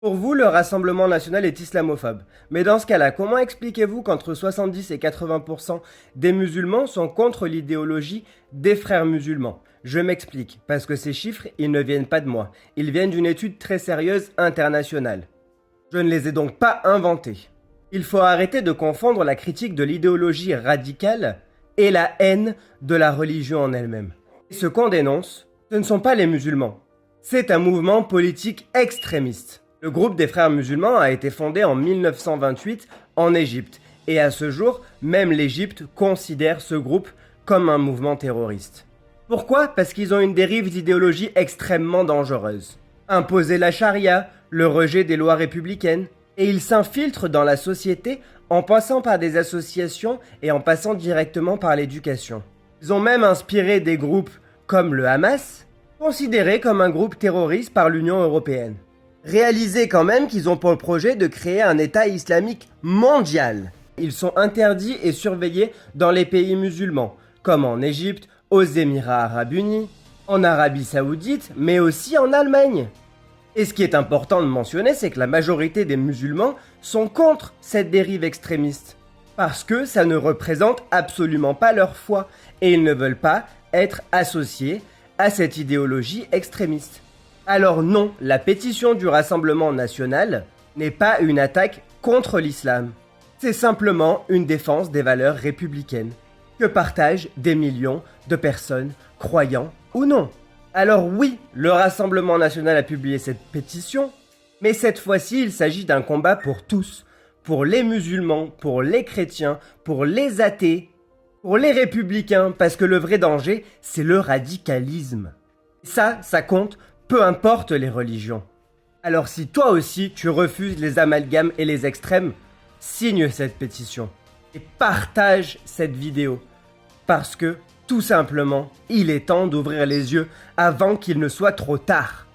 Pour vous, le Rassemblement national est islamophobe. Mais dans ce cas-là, comment expliquez-vous qu'entre 70 et 80% des musulmans sont contre l'idéologie des frères musulmans? Je m'explique, parce que ces chiffres, ils ne viennent pas de moi. Ils viennent d'une étude très sérieuse internationale. Je ne les ai donc pas inventés. Il faut arrêter de confondre la critique de l'idéologie radicale et la haine de la religion en elle-même. Ce qu'on dénonce, ce ne sont pas les musulmans. C'est un mouvement politique extrémiste. Le groupe des frères musulmans a été fondé en 1928 en Égypte. Et à ce jour, même l'Égypte considère ce groupe comme un mouvement terroriste. Pourquoi? Parce qu'ils ont une dérive d'idéologie extrêmement dangereuse. Imposer la charia, le rejet des lois républicaines, et ils s'infiltrent dans la société en passant par des associations et en passant directement par l'éducation. Ils ont même inspiré des groupes comme le Hamas, considérés comme un groupe terroriste par l'Union européenne. Réalisez quand même qu'ils ont pour projet de créer un État islamique mondial. Ils sont interdits et surveillés dans les pays musulmans, comme en Égypte, aux Émirats arabes unis, en Arabie saoudite, mais aussi en Allemagne. Et ce qui est important de mentionner, c'est que la majorité des musulmans sont contre cette dérive extrémiste. Parce que ça ne représente absolument pas leur foi, et ils ne veulent pas être associés à cette idéologie extrémiste. Alors non, la pétition du Rassemblement national n'est pas une attaque contre l'islam. C'est simplement une défense des valeurs républicaines, que partagent des millions de personnes, croyants ou non. Alors oui, le Rassemblement national a publié cette pétition, mais cette fois-ci, il s'agit d'un combat pour tous, pour les musulmans, pour les chrétiens, pour les athées, pour les républicains, parce que le vrai danger, c'est le radicalisme. Ça compte, peu importe les religions. Alors si toi aussi, tu refuses les amalgames et les extrêmes, signe cette pétition et partage cette vidéo. Parce que, tout simplement, il est temps d'ouvrir les yeux avant qu'il ne soit trop tard.